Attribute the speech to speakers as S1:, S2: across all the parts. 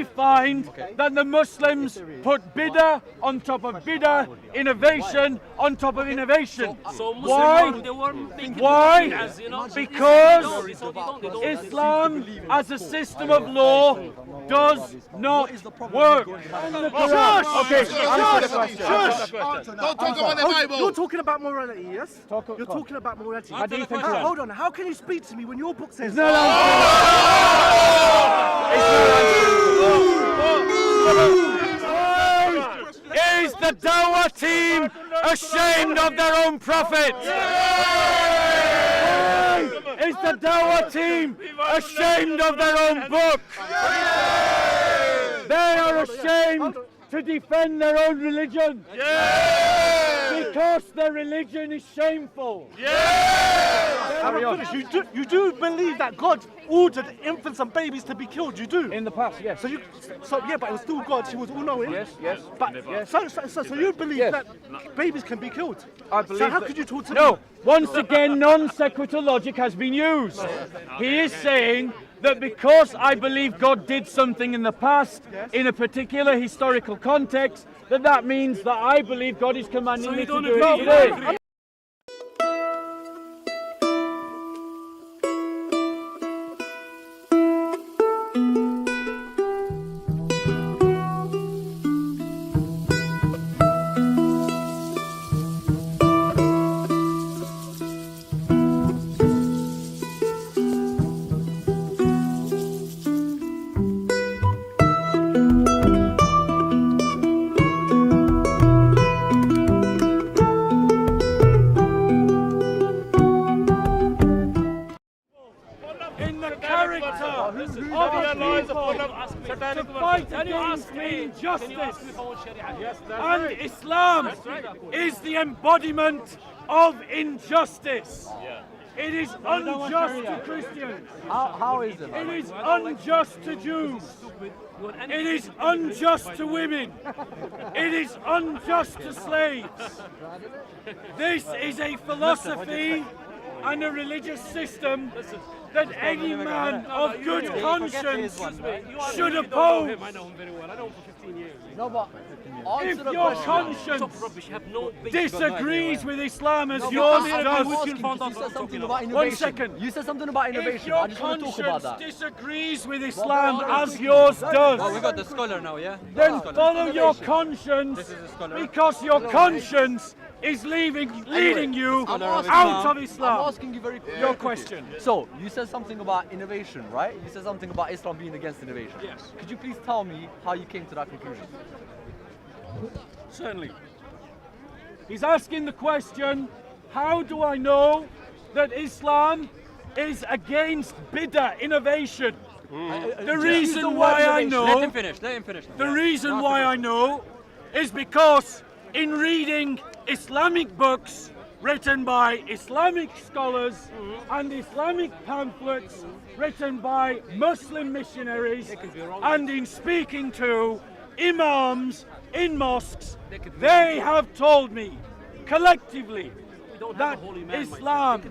S1: we find that the Muslims put bid'ah on top of bid'ah, innovation on top of innovation. Why? Why? Because Islam as a system of law does not work.
S2: Okay, answer the question.
S3: Don't talk about the Bible.
S4: You're talking about morality, yes? You're talking about morality.
S1: Hadith and Quran.
S4: Hold on, how can you speak to me when your book says...
S1: Is the Dawah team ashamed of their own prophet? Is the Dawah team ashamed of their own book? They are ashamed to defend their own religion. Because their religion is shameful.
S4: You do believe that God ordered infants and babies to be killed? You do?
S1: In the past, yes.
S4: So yeah, but it was still God. He was all-knowing.
S1: Yes, yes.
S4: But so you believe that babies can be killed?
S1: I believe.
S4: So how could you talk to me?
S1: No. Once again, non-sequitur logic has been used. He is saying that because I believe God did something in the past, in a particular historical context, that means that I believe God is commanding me to do it today. To fight against injustice. And Islam is the embodiment of injustice. It is unjust to Christians.
S2: How is it?
S1: It is unjust to Jews. It is unjust to women. It is unjust to slaves. This is a philosophy and a religious system that any man of good conscience should oppose.
S5: I know him very well. I know him for 15 years.
S2: No, but
S1: if your conscience disagrees with Islam as yours does,
S2: you said something about innovation.
S1: 1 second.
S2: You said something about
S1: If
S2: innovation.
S1: your
S2: I just want to talk about
S1: conscience
S2: that.
S1: disagrees with Islam as yours
S6: We
S1: does,
S6: got the scholar now, yeah?
S1: then follow your conscience, because your conscience is leading you out of
S2: I'm
S1: Islam.
S2: asking you very quickly.
S1: Your question.
S2: So, you said something about innovation, right? You said something about Islam being against innovation.
S5: Yes.
S2: Could you please tell me how you came to that conclusion?
S1: Certainly. He's asking the question, how do I know that Islam is against bid'ah, innovation? The reason why I know,
S6: Let him finish.
S1: the reason why I know is because in reading Islamic books written by Islamic scholars and Islamic pamphlets written by Muslim missionaries, and in speaking to imams in mosques, they have told me collectively that Islam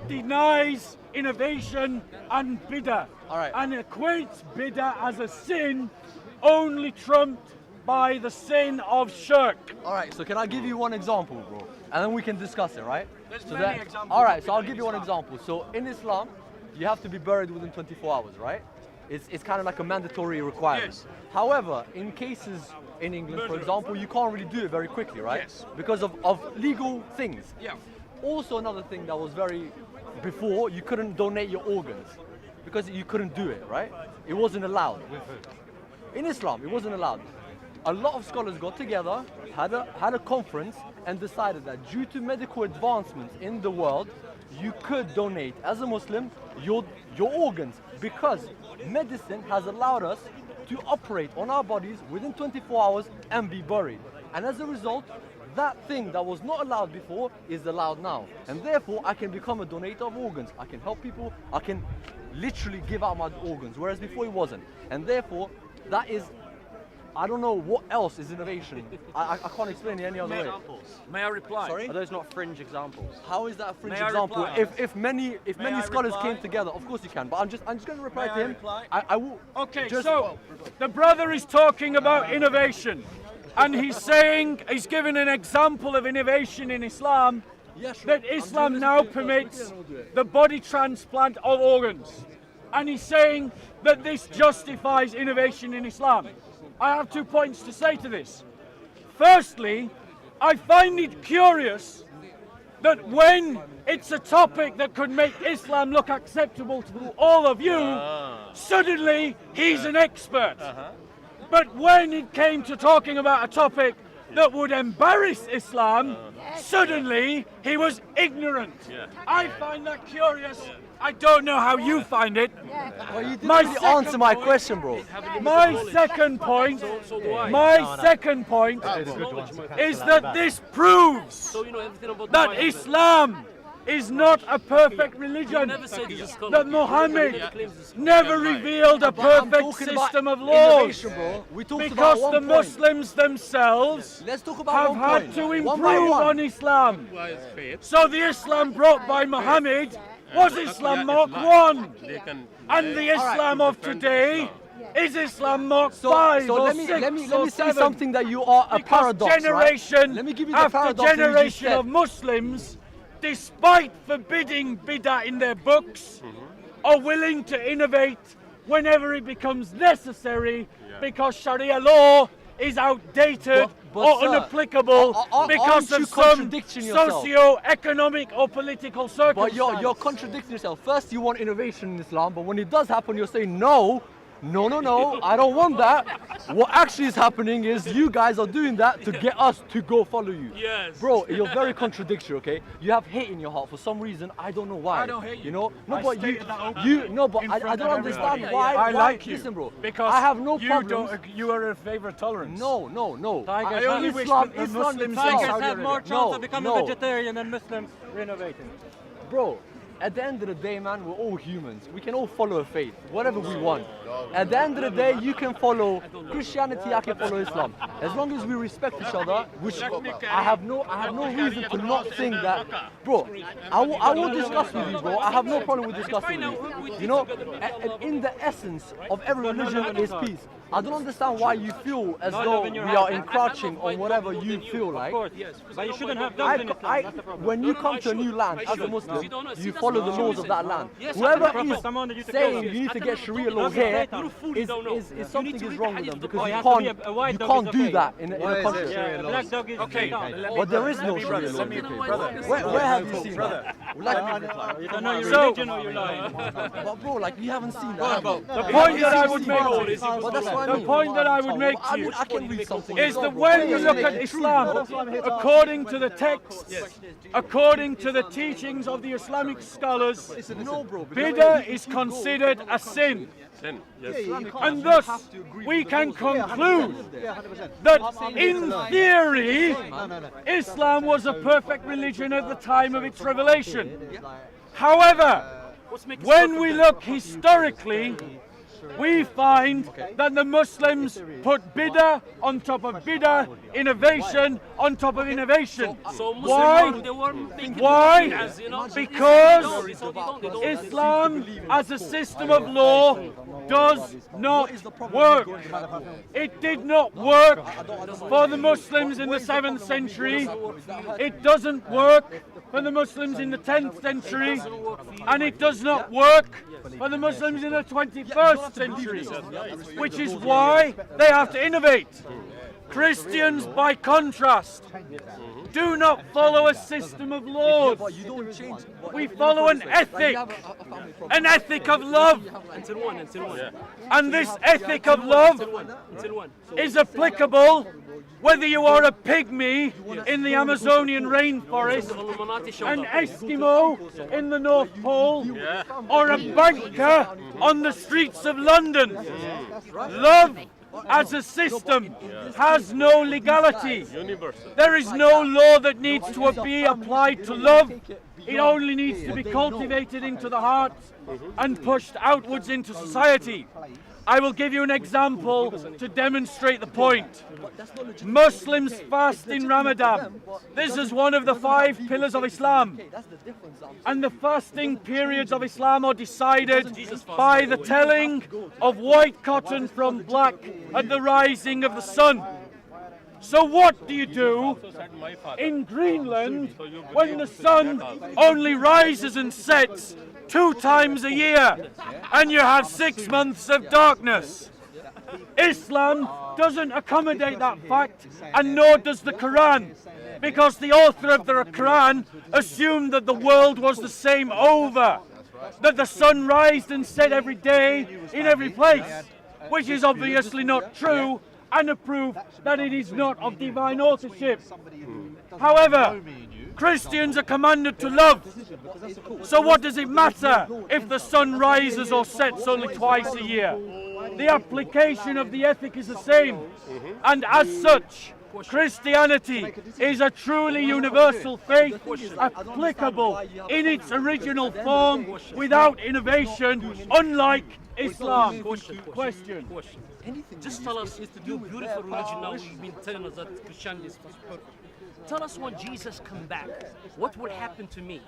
S1: denies innovation and bid'ah, and equates bid'ah as a sin only trumped by the sin of shirk.
S2: Alright, so can I give you one example, bro? And then we can discuss it, right?
S1: There's
S2: So
S1: many examples.
S2: Alright, so I'll give you one example. So in Islam, you have to be buried within 24 hours, right? It's kind of like a mandatory requirement.
S1: Yes.
S2: However, in cases in England, for example, you can't really do it very quickly, right?
S1: Yes.
S2: Because of legal things.
S1: Yeah.
S2: Also another thing that was before, you couldn't donate your organs because you couldn't do it, right? It wasn't allowed. In Islam, it wasn't allowed. A lot of scholars got together, had a conference, and decided that due to medical advancements in the world, you could donate as a Muslim your organs, because medicine has allowed us to operate on our bodies within 24 hours and be buried. And as a result, that thing that was not allowed before is allowed now. And therefore, I can become a donator of organs. I can help people. I can literally give out my organs, whereas before it wasn't. And therefore, that is I don't know what else is innovation. I can't explain it any other way.
S1: May I reply?
S2: Sorry?
S5: Are those not fringe examples?
S2: How is that a fringe
S1: May I
S2: example?
S1: reply?
S2: If many
S1: I
S2: scholars
S1: reply?
S2: came together, of course you can. But I'm just going to reply
S1: May
S2: to
S1: I
S2: him.
S1: reply?
S2: I will.
S1: Okay,
S2: just,
S1: so the brother is talking about innovation, and he's saying, he's giving an example of innovation in Islam,
S2: Yeah, sure.
S1: that
S2: I'm
S1: Islam
S2: doing
S1: now
S2: this
S1: permits
S2: and we'll do it.
S1: the body transplant of organs. And he's saying that this justifies innovation in Islam. I have 2 points to say to this. Firstly, I find it curious that when it's a topic that could make Islam look acceptable to all of you, suddenly he's an expert. But when it came to talking about a topic that would embarrass Islam, suddenly he was ignorant. I find that curious. I don't know how you find it.
S2: Well, you didn't
S1: My
S2: really
S1: second
S2: answer my
S1: point-
S2: question, bro.
S1: My second point, my second point is that this proves
S5: So you know everything about the
S1: that
S5: Bible.
S1: Islam is not a perfect religion.
S5: Never said he's a scholar.
S1: That Muhammad never revealed a
S2: But I'm
S1: perfect
S2: talking about
S1: system of laws.
S2: innovation, bro. We talked
S1: Because
S2: about
S1: the
S2: one point.
S1: Muslims themselves
S2: Let's talk about
S1: have
S2: one
S1: had
S2: point.
S1: to
S2: One by
S1: improve
S2: one.
S1: on Islam. So the Islam brought by Muhammad was Islam Mark 1. And the Islam of today is Islam Mark 5
S2: So
S1: or
S2: let me
S1: 6
S2: let me
S1: or
S2: say
S1: 7.
S2: something that you are a
S1: Because
S2: paradox,
S1: generation
S2: right? Let me give you the
S1: after
S2: paradox that you just
S1: generation
S2: said.
S1: of Muslims, despite forbidding bid'ah in their books, are willing to innovate whenever it becomes necessary because Sharia law is outdated
S2: But,
S1: or
S2: sir,
S1: unapplicable
S2: aren't
S1: because
S2: you
S1: of some
S2: contradicting yourself?
S1: socio-economic or political
S2: But
S1: circumstances.
S2: you're contradicting yourself. First, you want innovation in Islam, but when it does happen, you're saying no, I don't want that. What actually is happening is you guys are doing that to get us to go follow you.
S5: Yes.
S2: Bro, you're very contradictory, okay? You have hate in your heart for some reason. I don't know why.
S1: I don't hate you.
S2: know? No,
S1: I
S2: but
S1: stated that openly in
S2: I
S1: front
S2: don't
S1: of
S2: understand
S1: everybody.
S2: why.
S1: I
S2: why-
S1: like you.
S2: Listen, bro.
S1: Because
S2: I have no
S1: you
S2: problems.
S1: you are in favor of tolerance.
S2: No.
S1: I only wish
S2: Islam,
S1: that the
S2: Islam
S1: Muslims
S2: itself-
S1: in Saudi
S6: have more
S1: Arabia-
S6: chance
S2: No,
S6: of becoming
S2: no.
S6: vegetarian than Muslims renovating.
S2: Bro, at the end of the day, man, we're all humans. We can all follow a faith, whatever we want. At the end of the day, you can follow Christianity, I can follow Islam. As long as we respect each other, which I have no reason to not think that. Bro, I will discuss with you, bro. I have no problem with discussing with you. You know, in the essence of every religion is peace. I don't understand why you feel as though we are encroaching on whatever you feel like.
S6: Of course, yes. But you shouldn't have done in Islam. That's the problem.
S2: When you come to a new land as a Muslim, you follow the laws of that land.
S5: Yes,
S2: Whoever
S6: Prophet
S2: is
S6: commanded you to
S2: saying
S6: kill.
S2: you need to get Sharia law
S6: Doesn't
S2: here
S6: say that.
S2: is something is wrong with them because
S6: Oh,
S2: you
S6: it has to be
S2: can't
S6: a white
S2: you
S6: dog
S2: can't
S6: is
S2: do
S6: okay.
S2: that in a country.
S6: Yeah, a black dog is
S1: Okay,
S6: down.
S2: But there is no Sharia law. Where have you seen that? Like,
S6: You don't know your
S1: So-
S6: religion or you're lying.
S2: but bro, like you haven't seen that.
S1: The point that I would make,
S2: But that's what I
S1: the
S2: mean.
S1: point that I would make to you
S2: I can read something.
S1: is that when you look at Islam, according to the texts, according to the teachings of the Islamic scholars,
S2: No, bro.
S1: bid'ah is considered a sin. And thus, we can conclude that in theory, Islam was a perfect religion at the time of its revelation. However, when we look historically, we find that the Muslims put bid'ah on top of bid'ah, innovation on top of innovation.
S5: So
S1: Why?
S5: Muslims, they were making
S1: Why?
S5: bid'ahs, you know?
S1: Because
S5: So they don't
S1: Islam as a system of law does not work. It did not work for the Muslims in the 7th century. It doesn't work for the Muslims in the 10th century. And it does not work for the Muslims in the 21st century. Which is why they have to innovate. Christians, by contrast, do not follow a system of laws.
S2: You don't change.
S1: We follow an ethic of love.
S5: until one.
S1: And this ethic of love
S5: Until one.
S1: is applicable whether you are a pygmy in the Amazonian rainforest, an Eskimo in the North Pole, or a banker on the streets of London. Love as a system has no legality. There is no law that needs to be applied to love. It only needs to be cultivated into the heart and pushed outwards into society. I will give you an example to demonstrate the point. Muslims fast in Ramadan. This is one of the 5 pillars of Islam. And the fasting periods of Islam are decided by the telling of white cotton from black at the rising of the sun. So what do you do in Greenland when the sun only rises and sets 2 times a year and you have 6 months of darkness? Islam doesn't accommodate that fact, and nor does the Quran, because the author of the Quran assumed that the world was the same over, that the sun rised and set every day in every place, which is obviously not true, and a proof that it is not of divine authorship. However, Christians are commanded to love. So what does it matter if the sun rises or sets only twice a year? The application of the ethic is the same. And as such, Christianity is a truly universal faith, applicable in its original form without innovation, unlike Islam. Question.
S5: Just tell us, your beautiful religion now, you've been telling us that Christianity is perfect. Tell us when Jesus come back, what will happen to me?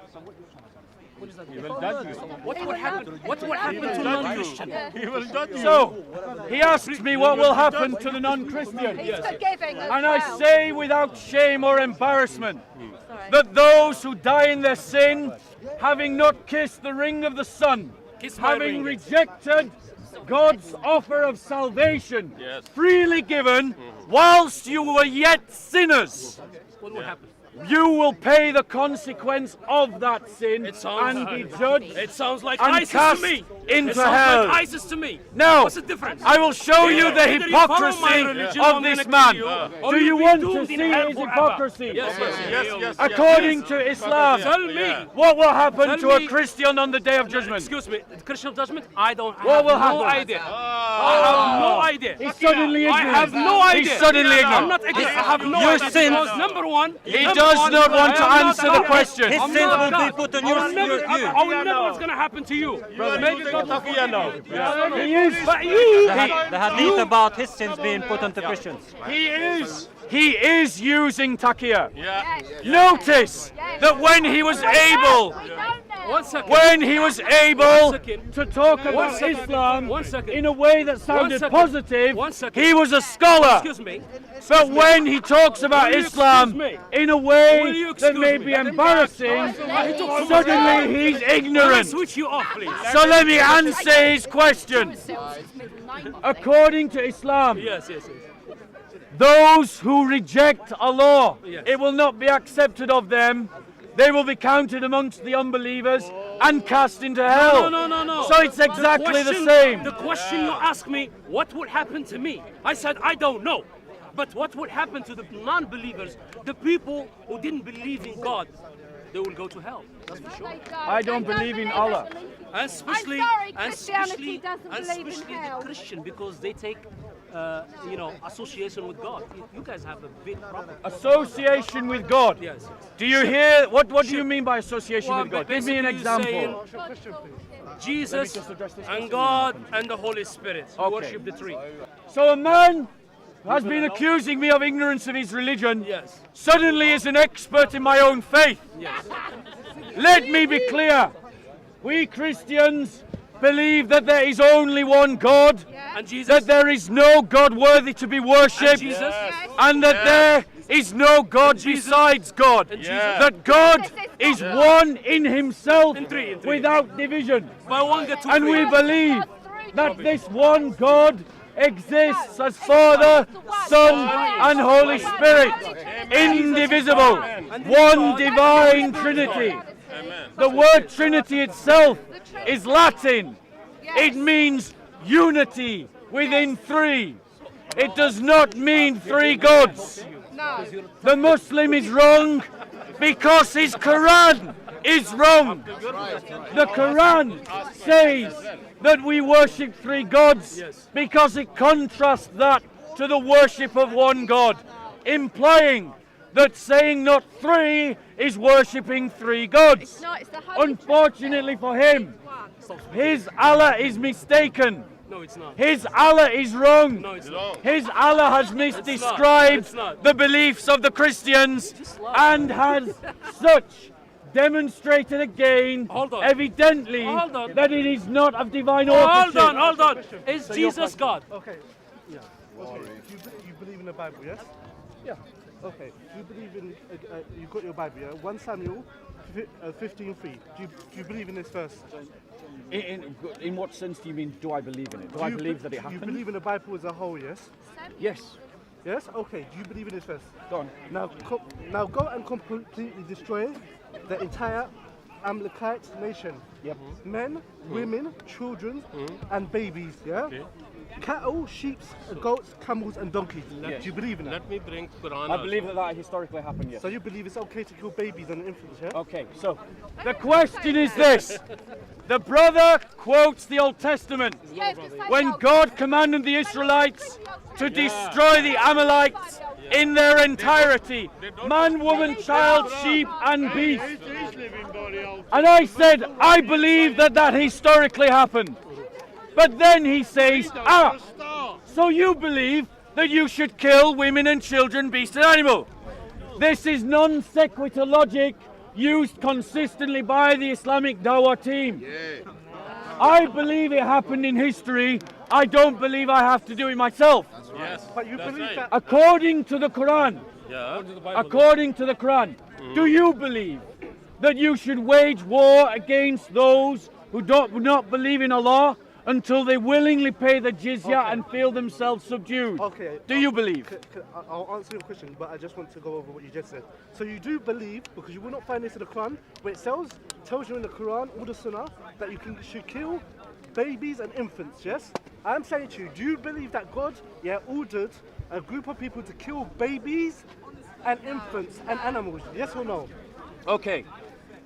S5: What is that?
S6: He will judge you.
S5: What will happen to non-Christian?
S6: He will judge you.
S1: So, he asked me what will happen to the non-Christian.
S7: He's forgiving as
S1: And I
S7: well.
S1: say without shame or embarrassment that those who die in their sin, having not kissed the ring of the sun,
S5: Kiss my
S1: having
S5: ring.
S1: rejected God's offer of salvation freely given whilst you were yet sinners,
S5: What will happen?
S1: you will pay the consequence of that sin
S5: It sounds-
S1: and be judged
S5: It sounds like
S1: and
S5: ISIS
S1: cast
S5: to me.
S1: into
S5: It sounds
S1: hell.
S5: like ISIS to me.
S1: Now,
S5: What's the difference?
S1: I will show you the
S5: Either you follow my
S1: hypocrisy
S5: religion,
S1: of
S5: I'm
S1: this
S5: gonna
S1: man.
S5: kill you, or
S1: Do
S5: you'll
S1: you
S5: be
S1: want to
S5: doomed in
S1: see
S5: hell
S1: his
S5: forever.
S1: hypocrisy?
S5: Yes.
S1: According to Islam,
S5: Tell me.
S1: what will happen
S5: Tell
S1: to a
S5: me.
S1: Christian on the day of judgment?
S5: Excuse me, the Christian judgment? I don't
S1: What
S5: have
S1: will
S5: no
S1: happen?
S5: idea. I have no idea.
S1: He's suddenly
S5: I
S1: ignorant.
S5: have no idea.
S1: He's suddenly
S5: I'm
S1: ignorant.
S5: not ignorant. I have no
S1: Your
S5: idea.
S1: sin-
S5: Because number one,
S1: He does not want to answer the question.
S6: His
S5: I'm
S6: sins
S5: not
S6: will be
S5: God.
S6: put on
S5: I
S6: your
S5: will never,
S6: you.
S5: I will never what's going to happen to you. Maybe God will forgive
S6: now.
S5: you.
S1: He is.
S5: But you,
S6: The hadith about his sins being put onto Christians.
S1: He is using taqiyya.
S7: Yes.
S1: Notice
S7: Yes.
S1: that when he was able,
S7: We don't know.
S5: one second.
S1: when he was able
S5: second.
S1: to talk about
S5: second.
S1: Islam
S5: One second.
S1: in a way that sounded
S5: second.
S1: positive,
S5: One second.
S1: he was a scholar.
S5: Excuse me.
S1: But when he talks about
S5: Will you
S1: Islam
S5: excuse me?
S1: in a
S5: Will
S1: way
S5: you
S1: that
S5: excuse
S1: may
S5: me?
S1: be embarrassing, suddenly he's
S5: Can I
S1: ignorant.
S5: switch you off, please?
S1: So let me answer his question. According to Islam,
S5: Yes.
S1: those who reject Allah,
S5: Yes.
S1: it will not be accepted of them. They will be counted amongst the unbelievers and cast into hell.
S5: No.
S1: So it's exactly the same.
S5: The question you ask me, what would happen to me? I said, I don't know. But what would happen to the non-believers, the people who didn't believe in God? They will go to hell. That's for sure.
S1: I don't believe in Allah.
S5: And especially,
S7: sorry,
S5: and
S7: Christianity
S5: especially,
S7: doesn't
S5: and
S7: believe in
S5: especially
S7: hell.
S5: the Christian, because they take, association with God. You guys have a big problem.
S1: Association with God.
S5: Yes.
S1: Do you hear? What do you mean by association with God? Give me an
S5: basically you're
S1: example.
S5: saying Jesus
S1: just address this
S5: and God and the Holy Spirit. You
S1: Okay.
S5: worship the three.
S1: So a man has been accusing me of ignorance of his religion.
S5: Yes.
S1: Suddenly is an expert in my own faith.
S5: Yes.
S1: Let me be clear. We Christians believe that there is only one God,
S5: And Jesus.
S1: that there is no God worthy to be worshipped,
S5: And Jesus.
S1: and that there is no God besides God.
S5: And Jesus.
S1: That God is one in himself
S5: In three.
S1: without division.
S5: By one get two.
S1: And we
S5: three.
S1: believe that this one God exists as Father, Son, and Holy Spirit, indivisible, one divine Trinity. The word Trinity itself is Latin. It means unity within three. It does not mean three gods.
S7: No.
S1: The Muslim is wrong because his Quran is wrong. The Quran says that we worship three gods because it contrasts that to the worship of one God, implying that saying not three is worshipping three gods.
S7: No, it's the Holy
S1: Unfortunately for him, his Allah is mistaken.
S5: No, it's not.
S1: His Allah is wrong.
S5: No, it's not.
S1: His Allah has misdescribed
S5: It's not.
S1: the beliefs of the Christians and has such demonstrated again,
S5: Hold on.
S1: evidently,
S5: Hold on.
S1: that it is not of divine
S5: Hold
S1: authorship.
S5: on, hold on. Is Jesus God?
S4: Okay. Yeah. Okay. You believe in the Bible, yes? Yeah. Okay. You believe in you got your Bible, yeah? 1 Samuel 15:3. Do you believe in this verse?
S1: In what sense do you mean, do I believe in it? Do I believe that it
S4: You
S1: happened?
S4: believe in the Bible as a whole, yes?
S1: Yes.
S4: Yes? Okay. Do you believe in this verse?
S1: Go on.
S4: Now go and completely destroy the entire Amalekite nation.
S1: Yep.
S4: Men, women, children, and babies, yeah? Cattle, sheep, goats, camels, and donkeys. Do you believe in that?
S7: Let me bring Quran.
S1: I believe that historically happened, yes.
S4: So you believe it's okay to kill babies and infants, yeah?
S1: Okay, so the question is this. The brother quotes the Old Testament when God commanded the Israelites to destroy the Amalekites in their entirety, man, woman, child, sheep, and beast. And I said, I believe that that historically happened. But then he says, so you believe that you should kill women and children, beasts and animals. This is non sequitur logic used consistently by the Islamic Dawah team. I believe it happened in history. I don't believe I have to do it myself.
S7: Yes.
S4: But you believe that.
S1: According to the Quran,
S7: Yeah.
S1: according to the Quran, do you believe that you should wage war against those who do not believe in Allah until they willingly pay the jizya and feel themselves subdued?
S4: Okay.
S1: Do you believe?
S4: I'll answer your question, but I just want to go over what you just said. So you do believe, because you will not find this in the Quran, where it tells you in the Quran or the Sunnah that should kill babies and infants, yes? I'm saying to you, do you believe that God ordered a group of people to kill babies and infants and animals, yes or no?
S1: Okay.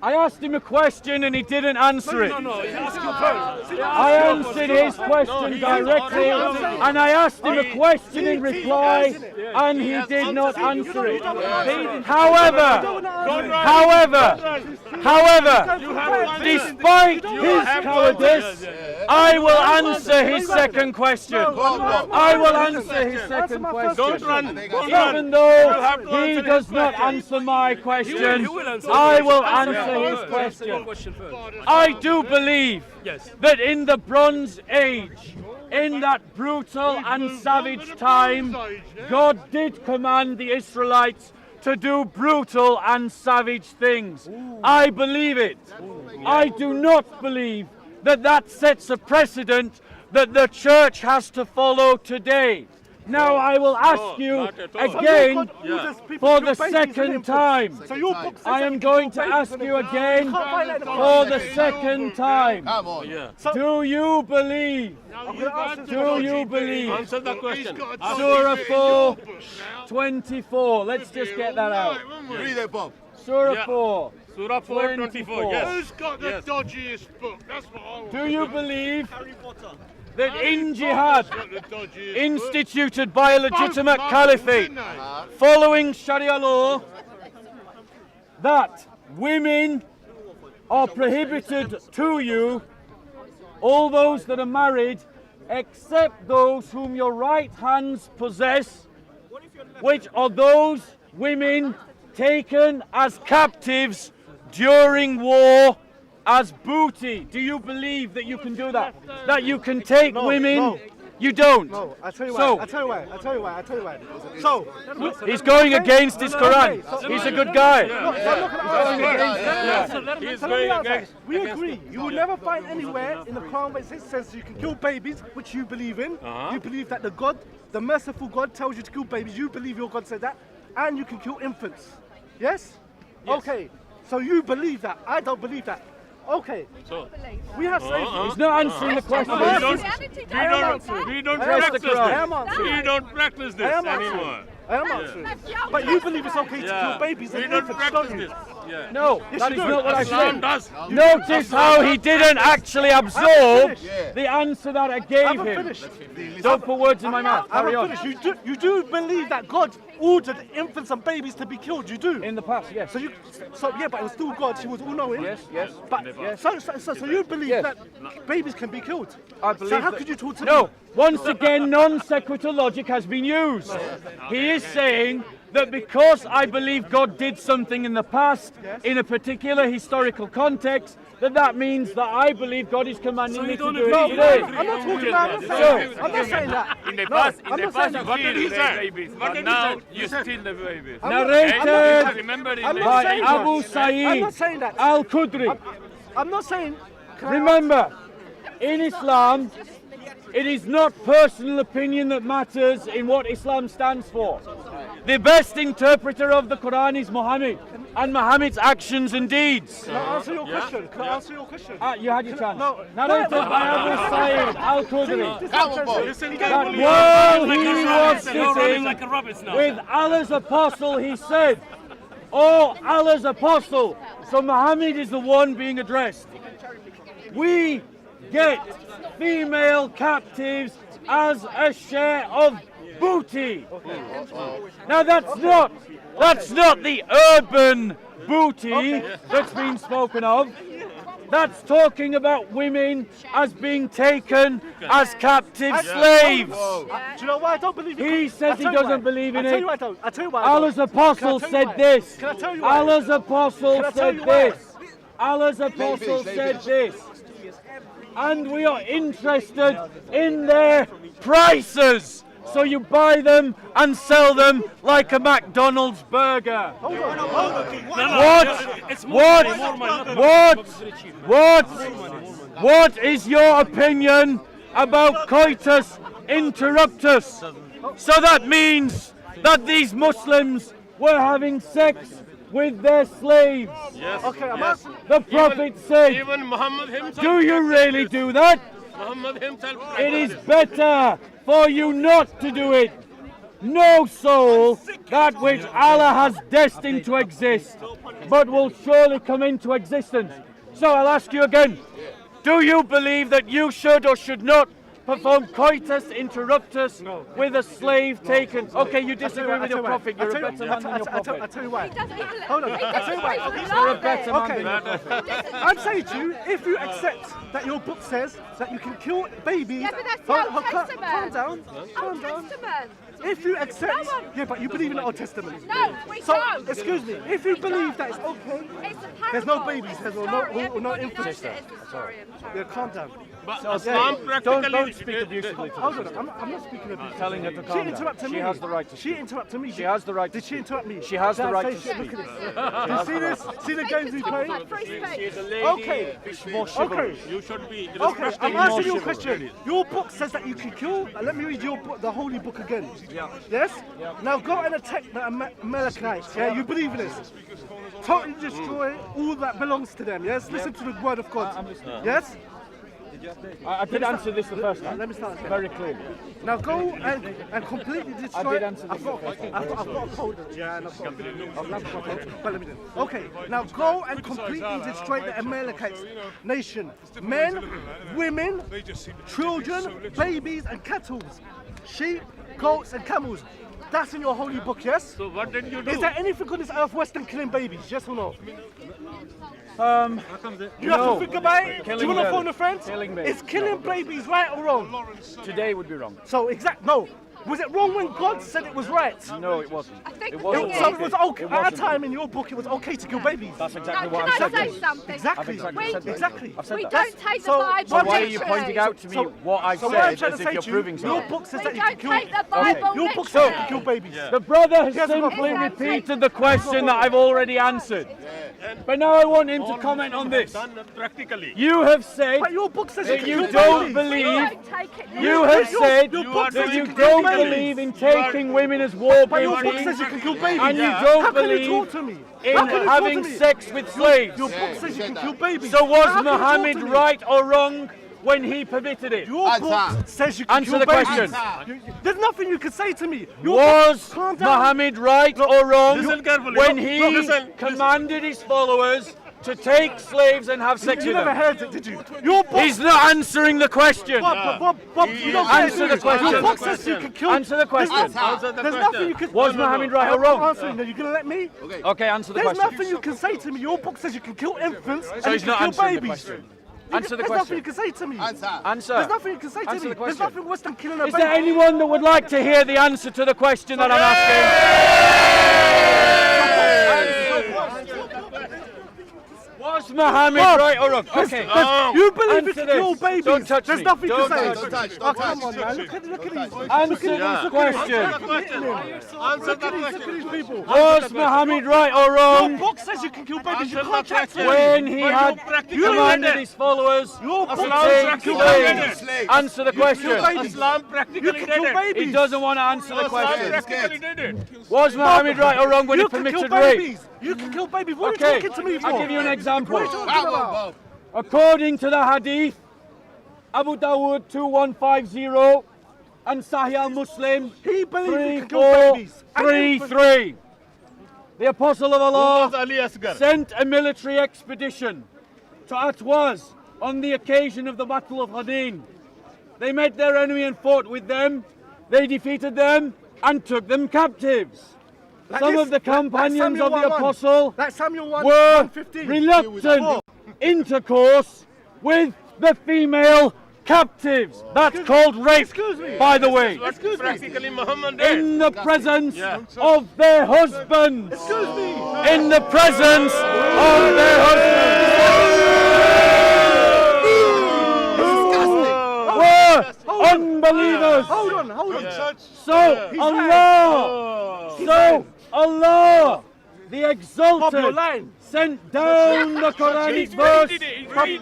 S1: I asked him a question and he didn't answer it.
S5: No, he's asking first.
S1: I answered his question directly and I asked him a question in reply and he did not answer it. However, despite his cowardice, I will answer his second question. I will answer his second question.
S7: Don't run.
S1: Even though he does not answer my question, I will answer his question. I do believe that in the Bronze Age, in that brutal and savage time, God did command the Israelites to do brutal and savage things. I believe it. I do not believe that that sets a precedent that the church has to follow today. Now I will ask you again for the second time. I am going to ask you again for the second time. Do you believe? Do you believe?
S7: Answer the question.
S1: Surah 4, 24. Let's just get that out.
S3: Read it, Bob.
S1: Surah 4.
S7: Surah 4, 24. Yes.
S3: Who's got the dodgiest book? That's what I want.
S1: Do you believe that in jihad,
S3: The dodgiest
S1: instituted by a legitimate caliphate, following Sharia law, that women are prohibited to you, all those that are married, except those whom your right hands possess, which are those women taken as captives during war as booty. Do you believe that you can do that? That you can take women?
S4: no.
S1: You don't.
S4: No, I tell you why.
S1: So-
S4: I tell you why. So
S1: He's going against his Quran. He's a good guy.
S7: He's
S4: So let me
S7: going
S4: ask that.
S7: against.
S4: We agree. You will never find anywhere in the Quran where it says you can kill babies, which you believe in. You believe that the merciful God tells you to kill babies. You believe your God said that. And you can kill infants. Yes? Okay. So you believe that. I don't believe that. Okay.
S7: So,
S4: We have slavery.
S1: He's not answering the question.
S7: we don't practice this.
S4: I am answering.
S7: We don't practice
S4: I
S7: this
S4: am
S7: anymore.
S4: answering. I am answering. But you believe it's okay to kill babies
S7: We
S4: and
S7: don't
S4: infants,
S7: practice
S4: don't you?
S7: this.
S1: No, that is not what I
S7: Islam
S1: said.
S7: does.
S1: Notice how he didn't actually absorb the answer that I gave
S4: haven't
S1: him.
S4: finished.
S1: Don't put words in my mouth.
S4: I
S1: Carry
S4: haven't
S1: on.
S4: finished. You do believe that God ordered infants and babies to be killed. You do.
S1: In the past, yes.
S4: So yeah, but it was still God. She was all knowing.
S1: Yes, yes.
S4: But
S1: Yes.
S4: so you believe
S1: Yes.
S4: that babies can be killed?
S1: I believe
S4: So how
S1: that-
S4: could you talk to
S1: No,
S4: me?
S1: once again, non sequitur logic has been used. He is saying that because I believe God did something in the past, in a particular historical context, that means that I believe God is commanding me to
S5: don't
S1: do
S5: agree
S1: it
S5: with
S1: today.
S5: that?
S4: I'm not talking about. I'm not
S1: So-
S4: saying. I'm not saying that.
S7: In the
S4: No,
S7: past,
S4: I'm not saying that.
S7: what did he say?
S3: babies.
S7: But now you steal the babies.
S1: Narrated
S7: Remember in
S4: I'm
S7: the
S4: not
S1: by
S4: saying
S1: Abu
S4: that. I'm
S1: Sa'id
S4: not saying that.
S1: al-Khudri.
S4: I'm not saying.
S1: Remember, in Islam, it is not personal opinion that matters in what Islam stands for. The best interpreter of the Quran is Muhammad and Muhammad's actions and deeds.
S4: Can I answer your question? Can I answer your question?
S1: You had your chance.
S4: No.
S1: Narrated by Abu Sa'id al-Khudri.
S3: Come on, boy.
S1: That while he was
S5: You're running
S1: sitting
S5: like a rabbit now.
S1: with Allah's apostle, he said, "Oh, Allah's apostle." So Muhammad is the one being addressed. We get female captives as a share of booty. Now that's not the urban booty that's been spoken of. That's talking about women as being taken as captive slaves.
S4: Do you know why I don't believe in
S1: He says he doesn't believe in
S4: I tell
S1: it.
S4: you why I don't. I tell you why I don't.
S1: Allah's apostle
S4: Can I tell you
S1: said
S4: why?
S1: this.
S4: Can I tell you why?
S1: Allah's apostle
S4: Can I tell
S1: said
S4: you why?
S1: this. Allah's apostle said this. And we are interested in their prices. So you buy them and sell them like a McDonald's burger. What is your opinion about coitus interruptus? So that means that these Muslims were having sex with their slaves.
S4: Okay, I'm asking.
S1: The Prophet said,
S7: Even Muhammad himself.
S1: do you really do that?
S7: Muhammad himself.
S1: It is better for you not to do it. No soul, that which Allah has destined to exist, but will surely come into existence. So I'll ask you again, do you believe that you should or should not perform coitus interruptus with a slave taken? Okay, you disagree with your prophet, you're a better man than your
S4: I
S1: prophet.
S4: tell you why.
S7: Hold
S4: on, I tell you why.
S1: You're a better man
S4: Okay.
S1: than your prophet.
S4: I'm saying to you, if you accept that your book says that you can kill babies.
S8: Yeah, but that's the Old
S4: Calm
S8: Testament.
S4: down. Calm
S8: Old
S4: down.
S8: Testament.
S4: If you accept,
S8: No one-
S4: yeah, but you believe in the Old Testament.
S8: No, we
S4: So,
S8: don't.
S4: excuse me, if you believe that it's okay,
S8: It's a
S4: there's no
S8: parable.
S4: babies,
S8: It's
S4: there's
S8: a
S4: no
S8: story.
S4: no
S8: Everybody
S4: infants.
S8: knows it. It's a story of a
S4: Yeah,
S8: parable.
S4: calm down.
S7: But Islam practically.
S1: Don't speak abusively to
S4: Hold
S1: her.
S4: on, I'm not speaking of you.
S1: Telling her to
S4: She
S1: calm down.
S4: interrupted
S1: She
S4: me.
S1: has the right to
S4: She
S1: speak.
S4: interrupted me.
S1: She has the right to
S4: Did she interrupt me?
S1: She has the
S4: Did I
S1: right
S4: say
S1: to
S4: shit?
S1: speak.
S4: Look at this. You see this? See the games we play?
S8: My free speech.
S4: Okay.
S1: More
S4: Okay.
S1: chivalrous.
S7: You should be
S4: Okay,
S7: respecting
S4: I'm asking you a
S7: more
S4: question. Your book says that you can kill. Let me read your book, the holy book again. Yes? Now go and attack the Amalekites. Yeah, you believe in this? Totally destroy all that belongs to them. Yes? Listen to the word of God. Yes?
S1: I did answer this the first time.
S4: Let me start again.
S1: Very clearly.
S4: Now go and completely destroy.
S1: I did answer this
S4: I've got a code. Yeah, and I've got a code. But let me do. Okay. Now go and completely destroy the Amalekites nation. Men, women, children, babies, and cattle, sheep, goats, and camels. That's in your holy book, yes?
S7: So what did you do?
S4: Is there anything on this earth worse than killing babies? Yes or no? You have
S1: No.
S4: to think about it. Do
S1: Killing
S4: you want to
S1: them.
S4: phone a friend?
S1: Killing babies.
S4: Is killing babies right or wrong?
S1: Today would be wrong.
S4: So no. Was it wrong when God said it was right?
S1: No, it wasn't.
S8: I think
S1: It
S8: the
S1: wasn't.
S8: thing
S4: So
S8: is-
S4: it was okay.
S1: It
S4: At a
S1: wasn't.
S4: time in your book, it was okay to kill babies.
S1: That's exactly
S8: No,
S1: what
S8: can
S1: I'm
S8: I
S1: saying.
S8: say something?
S4: Exactly.
S1: exactly said that.
S4: Exactly.
S1: I've said
S8: We
S1: that.
S8: don't take the
S4: So-
S8: Bible
S1: So why are you
S8: literally.
S1: pointing out to me what I've
S4: So what I'm
S1: said
S4: trying
S1: as
S4: to
S1: if
S4: say
S1: you're
S4: to
S1: proving
S4: you, your
S1: something?
S4: book says
S8: We
S4: that you can
S8: don't
S4: kill.
S8: take the Bible
S4: Your book says you can
S8: literally.
S4: kill babies.
S1: The brother has
S4: Yes, but-
S1: simply
S8: It's
S1: repeated the question that I've already answered. But now I want him to comment on this.
S7: Done practically.
S1: You have said
S4: But your book says you
S1: that
S4: can
S1: you
S4: kill
S1: don't
S4: babies.
S8: We
S1: believe,
S8: don't take it
S1: you
S8: literally.
S1: have said
S4: your book
S1: that
S4: says
S1: you
S4: you can kill
S1: don't
S4: babies.
S1: believe in taking women as war
S4: But your book
S1: babies,
S4: says you can kill babies.
S1: and you
S4: How
S1: don't
S4: can you
S1: believe
S4: talk to me?
S1: in
S4: How can you talk
S1: having
S4: to me?
S1: sex with slaves.
S4: Your book says you can kill babies.
S1: So was
S4: How can you talk
S1: Muhammad
S4: to me?
S1: right or wrong when he permitted it?
S4: Your book says you can
S1: Answer
S4: kill
S1: the
S4: babies.
S1: question.
S4: There's nothing you can say to me. Your
S1: Was
S4: book- calm down.
S1: Muhammad right or wrong
S7: Listen carefully.
S1: when
S7: Look,
S1: he
S7: listen.
S1: commanded his followers to take slaves and have sex
S4: You
S1: with
S4: never
S1: them?
S4: heard it, did you? Your book.
S1: He's not answering the question.
S4: Bob, you don't
S1: Answer the question.
S4: Your book says you can kill.
S1: Answer the question.
S4: There's nothing you can.
S1: Was Muhammad right or
S4: I'm
S1: wrong?
S4: answering. Are you gonna let me?
S1: Okay, answer the
S4: There's
S1: question.
S4: nothing you can say to me. Your book says you can kill infants
S1: So
S4: and
S1: he's
S4: you
S1: not
S4: can kill
S1: answering the
S4: babies.
S1: question. Answer the
S4: There's nothing you
S1: question.
S4: can say to me.
S1: Answer.
S4: There's nothing you can say to
S1: Answer
S4: me.
S1: the question.
S4: There's nothing worse than killing a
S1: Is
S4: baby.
S1: there anyone that would like to hear the answer to the question that I'm asking? Was Muhammad right or wrong? Okay.
S4: You believe you
S1: Answer
S4: can kill
S1: this.
S4: babies?
S1: Don't touch
S4: There's
S1: me.
S4: nothing
S1: Don't
S4: to say.
S1: touch.
S3: Don't touch,
S4: Oh,
S3: don't
S4: come
S3: touch.
S4: on, man. Look at these.
S1: Answer the question.
S7: Answer the
S4: Look at
S7: question.
S4: these people.
S1: Was Muhammad right or
S4: Your
S1: wrong
S4: book says you can kill babies. You
S7: Answer
S4: can't
S7: the
S4: chat to me.
S1: when he
S7: But
S1: had
S7: you practically
S1: commanded
S7: did it.
S1: his followers
S4: Your
S1: to
S4: book
S1: take
S4: says you can kill babies.
S1: slaves? Answer the question.
S7: Islam
S4: You
S7: practically
S4: can
S7: did
S4: kill
S7: it.
S4: babies.
S1: He doesn't want to answer the
S7: Islam
S1: question.
S7: practically did it.
S1: Was Muhammad right or wrong when he
S4: You can kill
S1: permitted rape?
S4: babies. You can kill babies. What are
S1: Okay,
S4: you talking to me for?
S1: I'll give you an example.
S4: What are you talking about?
S1: According to the Hadith, Abu Dawud 2150 and Sahih al-Muslim
S4: He believes you can kill babies.
S1: 3433. The Apostle of
S7: Who
S1: Allah
S7: was Ali Asghar?
S1: sent a military expedition to Atwaz on the occasion of the Battle of Hunain. They met their enemy and fought with them. They defeated them and took them captives.
S4: Like
S1: Some
S4: this,
S1: of the companions
S4: Samuel
S1: of the
S4: 1:1.
S1: Apostle
S4: Like Samuel 1,
S1: were
S4: 1:15.
S1: reluctant intercourse with the female captives. That's called rape,
S4: Excuse me.
S1: by the way,
S7: Practically Muhammad did.
S1: in the presence of their husbands.
S4: Excuse me.
S1: In the presence of their husbands. Were unbelievers.
S4: Hold on.
S1: So Allah, the
S4: Bob, you're
S1: exalted,
S4: lying.
S1: sent down the Quranic verse,
S7: Read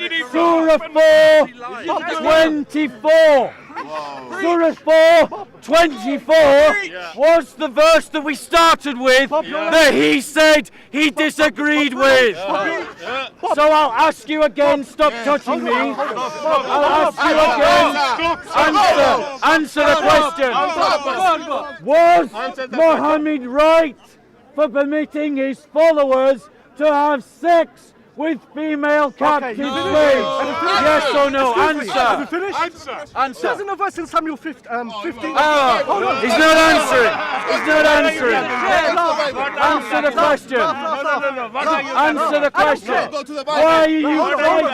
S7: it.
S1: Surah 4:24. Surah 4:24 was the verse that we started with that he said he disagreed with. So I'll ask you again, stop touching me. I'll ask you again, answer the question. Was Muhammad right for permitting his followers to have sex with female captive slaves? Yes or no?
S4: Have you
S1: Answer.
S4: finished?
S1: Answer.
S4: There's another verse in Samuel 15.
S1: He's not answering. He's not answering. Answer the question. Answer the question. Why are you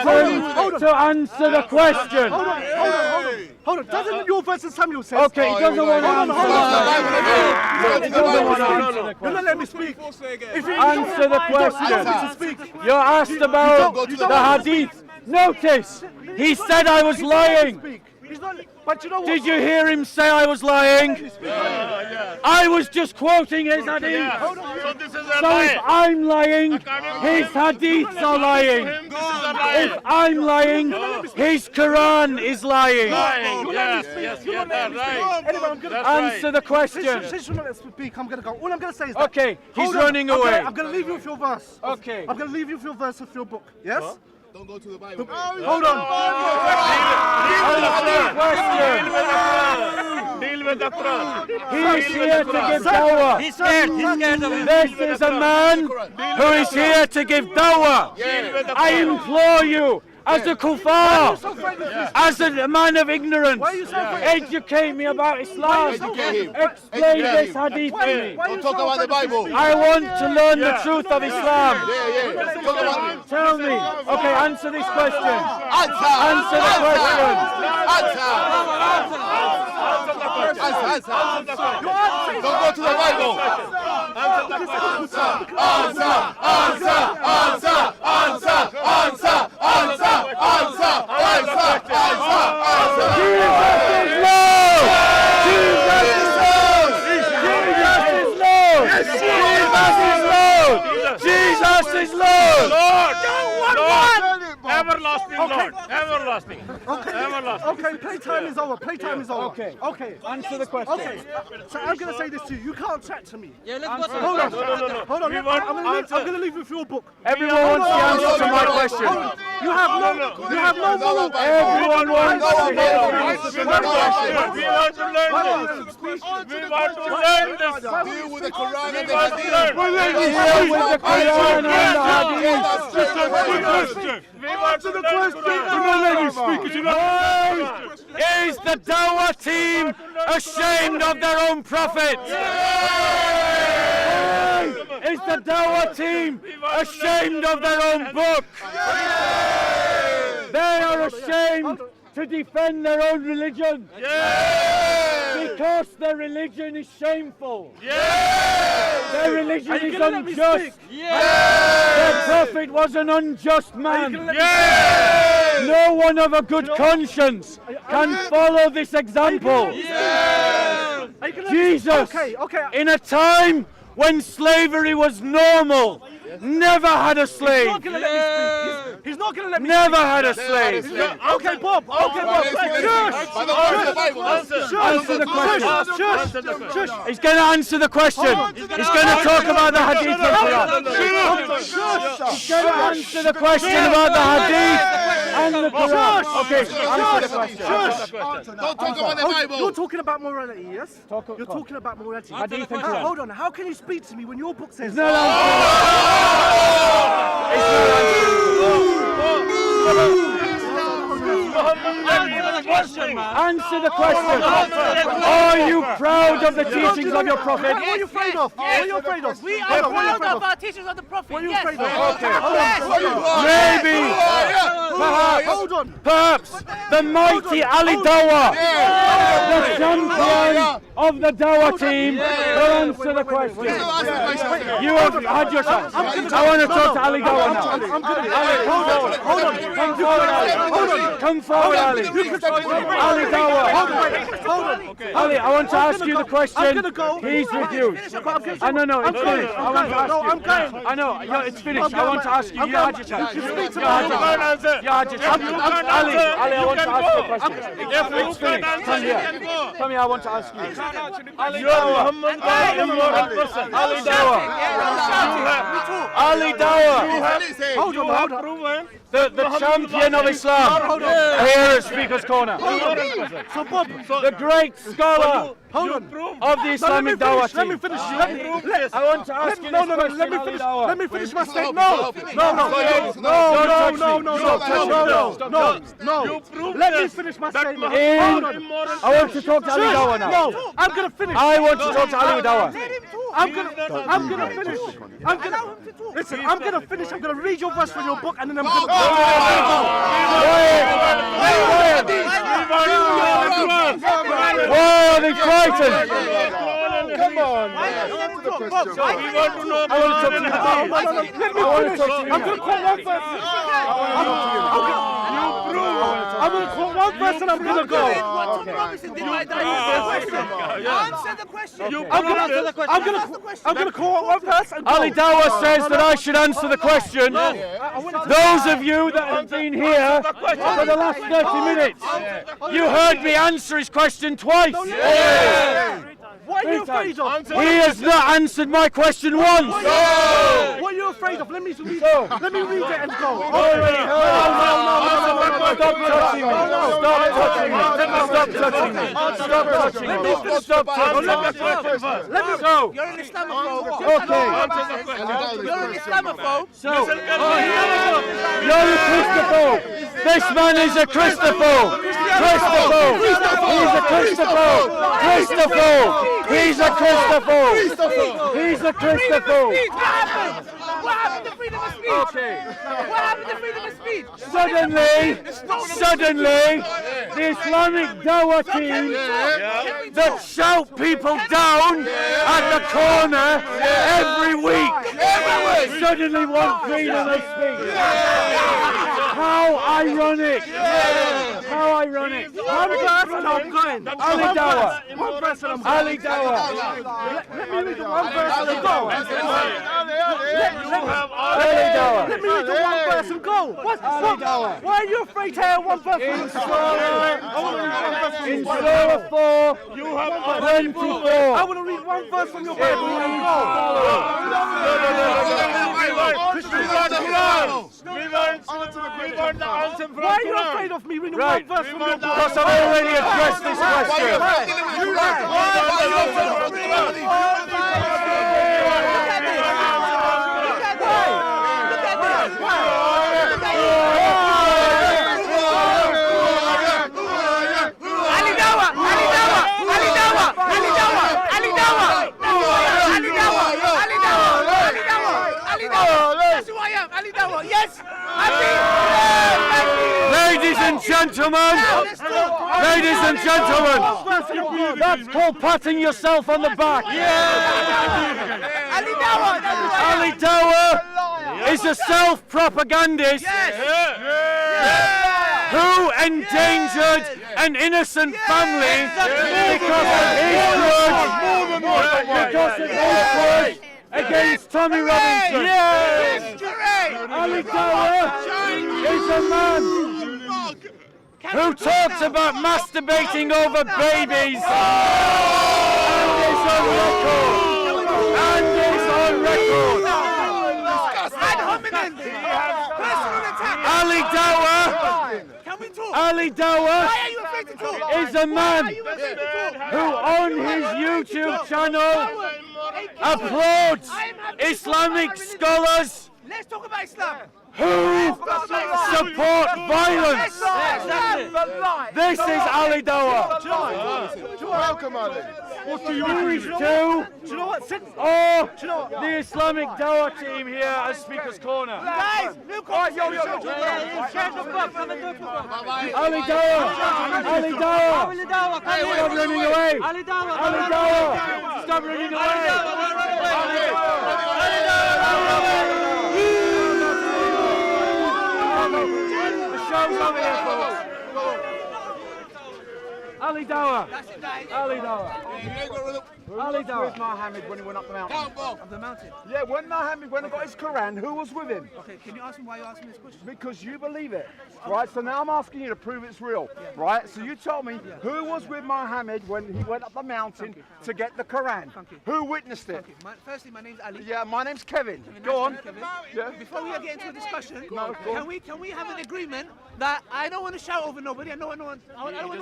S1: frightened to answer the question?
S4: Hold on. Doesn't your verse in Samuel say?
S1: Okay, he doesn't want to answer. He doesn't want to answer the
S4: You're
S1: question.
S4: not letting me speak. If you
S1: Answer the question.
S4: speak.
S1: You're asked about the Hadith. Notice, he said I was lying.
S4: He's not. But you know what?
S1: Did you hear him say I was lying? I was just quoting his Hadith.
S7: So this is a
S1: So if
S7: lie.
S1: I'm lying, his Hadiths are lying.
S7: This is a lie.
S1: If I'm lying, his Quran is lying.
S7: Yes, that's right.
S4: Anyway, I'm gonna
S1: Answer the question.
S4: Since you're not letting me speak, I'm gonna go. All I'm gonna say is
S1: Okay, he's
S4: Hold on.
S1: running away.
S4: I'm gonna leave you with your verse.
S1: Okay.
S4: I'm gonna leave you with your verse of your book. Yes?
S3: Don't go to the Bible.
S4: Hold on.
S1: Answer the question.
S7: Deal with the Quran.
S1: He's here to give dawah.
S6: He's scared. He's scared of him.
S1: This is a man who is here to give dawah. I implore you, as a kuffar, as a man of ignorance, educate me about Islam. Explain this hadith to me.
S3: Don't talk about the Bible.
S1: I want to learn the truth of Islam.
S3: Talk about it.
S1: Tell me. Okay, answer this question.
S3: Answer.
S1: Answer the question.
S3: Answer. Don't go to the Bible.
S1: Jesus is Lord.
S7: Everlasting Lord. Everlasting.
S4: Okay, playtime is over. Playtime is over.
S1: Okay.
S4: Okay.
S1: Answer the question.
S4: Okay. So I'm gonna say this to you. You can't chat to me.
S6: Yeah, let's go.
S4: Hold on.
S7: We want
S4: I'm gonna leave you with your book.
S1: Everyone wants the answer to my question.
S4: You have no moral.
S1: Everyone wants to hear.
S7: We want to learn this. We want to learn this.
S3: Deal with the Quran and the
S7: We want to learn.
S3: Hadith.
S1: Deal with the Quran and the Hadith.
S7: We want to learn
S1: Is the Dawah team ashamed of their own prophet? Is the Dawah team ashamed of their own book? They are ashamed to defend their own religion. Because their religion is shameful. Their religion is unjust. Their prophet was an unjust man. No one of a good conscience can follow this example. Jesus, in a time when slavery was normal, never had a slave.
S4: He's not going to let me
S1: Never had a slave.
S4: Okay, Bob.
S1: Answer the question. He's going to answer the question. He's going to talk about the Hadith and Quran. He's going to answer the question about the Hadith and the Quran. Okay, answer the question.
S3: Don't talk about the Bible.
S4: You're talking about morality, yes? You're talking about morality.
S1: Hadith and Quran.
S4: Hold on. How can you speak to me when your book says...
S1: He's not Answer the question. Are you proud of the teachings of your prophet?
S4: What are you afraid of? What are you afraid of?
S6: We are proud of our teachings of the Prophet.
S4: What are you
S6: Yes.
S4: afraid of?
S1: Maybe, perhaps the mighty Ali Dawah, the champion of the Dawah team, will answer the question. You have had your chance. I want to talk to Ali Dawah now. Ali, hold on. Come forward, Ali. Ali Dawah. Ali, I want to ask you the question. He's refused. No, it's finished. I want to ask you. I know, it's finished. I want to ask you. You had your chance. You had your chance. Ali, I want to ask you a question. It's finished. Come here, I want to ask you. Ali Dawah. Ali Dawah.
S4: Hold on.
S1: The champion of Islam. Here at Speaker's Corner.
S4: So, Bob,
S1: The great scholar of the Islamic Dawah team.
S4: let me finish.
S1: I want to ask you this question, Ali Dawah.
S4: Let me finish my statement.
S1: No.
S4: Let me finish my statement.
S1: I want to talk to Ali Dawah now.
S4: No, I'm gonna finish.
S1: I want to talk to Ali Dawah.
S4: I'm gonna finish. Listen, I'm gonna finish. I'm gonna read your verse from your book, and then I'm gonna go.
S1: Why are they frightened?
S3: Come on.
S4: I want to talk to you. Let me finish. I'm gonna quote one verse. I'm gonna quote one verse, and I'm gonna go.
S6: Answer the question.
S4: I'm gonna quote one verse and go.
S1: Ali Dawah says that I should answer the question. Those of you that have been here for the last 30 minutes, you heard me answer his question twice.
S4: What are you afraid of?
S1: He has not answered my question once.
S4: What are you afraid of? Let me read it and go.
S1: Stop touching me. Stop touching me. Stop touching me. Stop touching me. Stop touching me.
S6: You're an Islamophobe.
S1: Okay.
S6: You're an Islamophobe.
S1: You're a Christopher. This man is a Christopher. Christopher. He's a Christopher. Christopher. He's a Christopher. He's a Christopher.
S6: What happened to freedom of speech?
S1: Okay.
S6: What happened to freedom of speech?
S1: Suddenly, the Islamic Dawah team that shout people down at the corner every week suddenly want freedom of speech. How ironic! How ironic!
S4: One verse and I'm going.
S1: Ali Dawah.
S4: One verse and I'm going.
S1: Ali Dawah.
S4: Let me read the one verse and go.
S1: Ali Dawah.
S4: Let me read the one verse and go. Why are you afraid to hear one verse?
S1: In Surah 4, 24.
S4: I want to read one verse from your Bible and go.
S7: We want the answer from
S4: Why are you
S7: Quran.
S4: afraid of me reading
S1: Right.
S4: one verse from your book?
S1: Because I've already addressed this question.
S6: That's who I am, Ali Dawa. Yes,
S1: Ladies and gentlemen, ladies and gentlemen, that's called patting yourself on the back.
S6: Ali Dawa.
S1: Ali Dawa is a self-propagandist who endangered an innocent family because of his grudge against Tommy Robinson. Ali Dawa is a man who talks about masturbating over babies and is on record. Ali Dawa. Ali Dawa is a man who on his YouTube channel applauds Islamic scholars
S6: Let's talk about Islam.
S1: who support violence. This is Ali Dawa.
S3: Welcome, Ali.
S1: What do you do? Or the Islamic Dawa team here at Speaker's Corner.
S6: Guys, look on.
S1: Ali Dawa! Ali Dawa! Stop running away! Ali Dawa! Stop running away! The show's over here, folks. Ali Dawa! Ali Dawa! Ali Dawa!
S9: With Muhammad when he went up the mountain.
S6: Up the mountain.
S9: Yeah, when Muhammad went and got his Quran, who was with him?
S6: Okay, can you ask me why you're asking this question?
S9: Because you believe it, right? So now I'm asking you to prove it's real, right? So you tell me who was with Muhammad when he went up the mountain to get the Quran? Who witnessed it?
S6: Firstly, my name's Ali.
S9: Yeah, my name's Kevin. Go on. Yeah.
S6: Before we get into a discussion,
S9: go on.
S6: can we have an agreement that I don't want to shout over nobody? I don't want no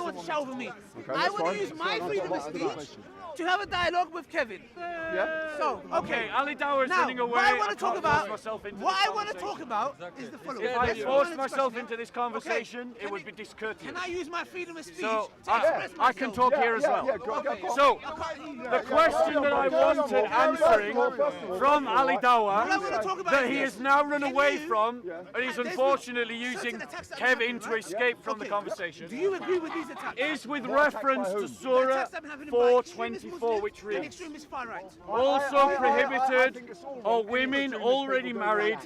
S6: one to shout over me. I want to use my freedom of speech to have a dialogue with Kevin.
S9: Yeah.
S6: So, okay.
S1: Ali Dawa is
S6: Now,
S1: running away.
S6: what I want to talk about,
S1: is
S6: the following.
S1: if I forced myself into this conversation, it would be discourteous.
S6: Can I use my freedom of speech
S1: So
S6: to express myself?
S1: I can talk here as well.
S9: Yeah, go.
S1: So the question that I wanted answering from Ali Dawa that he has now run away from, and he's unfortunately using Kevin to escape from the conversation,
S6: Do you agree with these attacks?
S1: is with reference to Surah 4:24, which reads,
S6: extremist far right.
S1: also prohibited are women already married,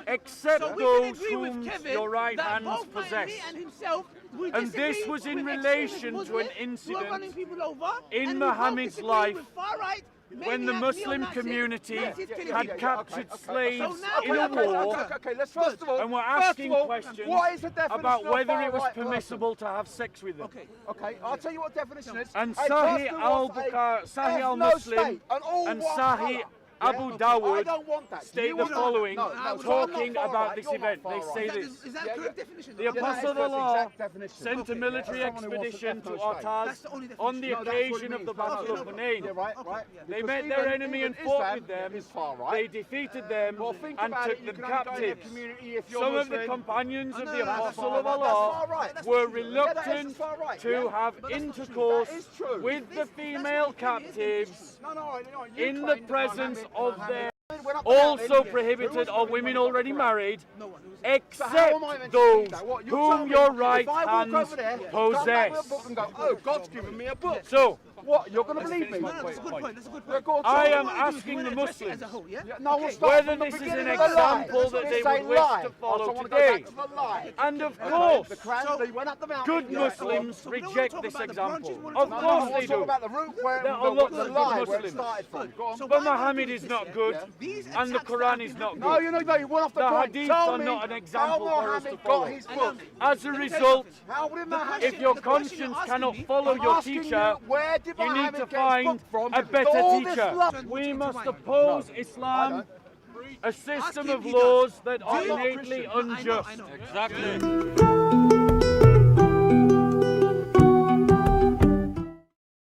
S1: except
S6: So we can
S1: those
S6: agree with
S1: whom
S6: Kevin
S1: your right
S6: that
S1: hands
S6: both
S1: possess.
S6: me and himself, we
S1: And
S6: disagree
S1: this was in
S6: with
S1: relation
S6: extremist
S1: to an
S6: Muslims who are
S1: incident
S6: running people over,
S1: in
S6: and we both
S1: Muhammad's
S6: disagree
S1: life
S6: with far-right,
S1: when the
S6: maniac,
S1: Muslim
S6: neo-Nazis,
S1: community
S6: Nazis killing
S1: had
S6: people.
S1: captured slaves
S6: So now
S1: in a war,
S9: Okay, let's first of all.
S1: and we're
S9: first
S1: asking
S9: of all,
S1: questions
S9: what is the definition
S1: about
S9: of
S1: whether it was
S9: far-right person?
S1: permissible to have sex with them.
S9: Okay, I'll tell you what definition is.
S1: And
S9: A
S1: Sahih
S9: person was a
S1: Sahih
S9: ethno-state,
S1: al-Muslim
S9: all
S1: and
S9: one
S1: Sahih
S9: colour.
S1: Abu
S9: I
S1: Dawud
S9: don't want that.
S1: state
S9: You
S1: the
S9: want-
S1: following,
S9: no, no,
S1: talking
S9: I'm not
S1: about
S9: far
S1: this
S9: right,
S1: event.
S9: you're
S1: They
S9: not
S1: say
S9: far right.
S1: this.
S6: Is that a correct definition?
S1: The
S9: Yeah, that
S1: Apostle
S9: is
S1: of
S9: the
S1: Allah
S9: exact definition.
S1: sent a military
S9: That's someone who wants
S1: expedition to
S9: ethno-state.
S6: That's
S1: Ortaz
S6: the only
S1: on the
S6: definition.
S9: No, that's what it
S1: occasion of
S9: means.
S1: the Battle of Hunain.
S9: Yeah, right.
S1: They
S9: Because
S1: met their enemy and fought
S9: Islam
S1: with them.
S9: is far right.
S1: They defeated them
S9: Well, think
S1: and
S9: about
S1: took
S9: it, you
S1: them
S9: can only go in a
S1: captives.
S9: community if you're
S1: Some of the
S9: Muslim.
S1: companions of the
S6: no, that's
S1: Apostle
S9: far
S1: of
S9: right. That's
S1: Allah
S9: far right.
S1: were
S9: Yeah, that is
S1: reluctant
S9: far right,
S1: to
S9: yeah.
S1: have
S9: But that's not true.
S1: intercourse
S9: That is true.
S1: with the female captives
S9: No, you
S1: in the
S9: claim that
S1: presence of
S9: Muhammad
S1: their
S9: went up the
S1: also
S9: mountain.
S1: prohibited are women already married,
S6: No one.
S9: So how
S1: except
S9: am I meant to
S1: those
S9: read that? What, you tell
S1: whom
S9: me
S1: your
S9: if
S1: right
S9: I walk
S1: hands
S9: over there, come back with a book
S1: possess.
S9: and go, oh, God's given me a book.
S1: So,
S9: What? You're going to believe me?
S6: No, that's a good point. That's a good
S9: Yeah,
S6: point.
S9: go on,
S1: I
S9: tell me
S1: am
S9: what
S1: asking
S6: You
S1: the
S6: wanna address it
S1: Muslims
S6: as a whole, yeah?
S9: No, we'll start
S1: whether
S9: from the
S1: this is
S9: beginning
S1: an
S9: of the lie.
S1: example that they
S9: It's a
S1: would wish
S9: lie.
S1: to
S9: Oh,
S1: follow
S9: so I want to go back
S1: today.
S9: to the lie.
S1: And of course,
S9: The Quran, they went up the mountain.
S1: good
S9: Yeah,
S1: Muslims
S6: So we don't wanna
S1: reject
S6: talk
S1: this
S6: about the
S1: example.
S6: branches, we wanna
S1: Of
S6: talk
S1: course
S9: I
S1: they
S9: want to talk
S1: do.
S9: about the root where
S1: There are
S9: the
S1: lots of good
S9: lie where it
S1: Muslims.
S9: started from. Go on.
S6: So
S1: But
S6: why
S1: Muhammad
S6: would
S1: is
S6: you
S1: not
S6: say
S1: good,
S6: these
S1: and the
S6: attacks
S1: Quran
S6: that
S1: is
S6: have
S1: not
S6: been
S9: No,
S1: good.
S9: you know, you went off the
S1: The
S9: point.
S1: Hadiths
S9: Tell
S1: are
S9: me
S1: not an example
S9: how
S1: for us to
S9: Muhammad
S1: follow.
S9: got his book.
S1: As a result,
S9: How did Muhammad?
S1: if your
S6: the question
S1: conscience
S6: you're asking
S1: cannot
S6: me,
S1: follow
S9: I'm
S1: your
S9: asking
S1: teacher,
S9: you, where did
S1: you need
S9: Muhammad
S1: to
S9: get his
S1: find
S9: book from?
S1: a better
S9: All this
S1: teacher.
S9: love.
S1: We must oppose Islam a system
S6: him,
S1: of
S6: he
S1: laws
S6: does.
S1: that are
S6: Do you-
S1: innately
S6: I know,
S1: unjust.
S6: I know.
S1: Exactly.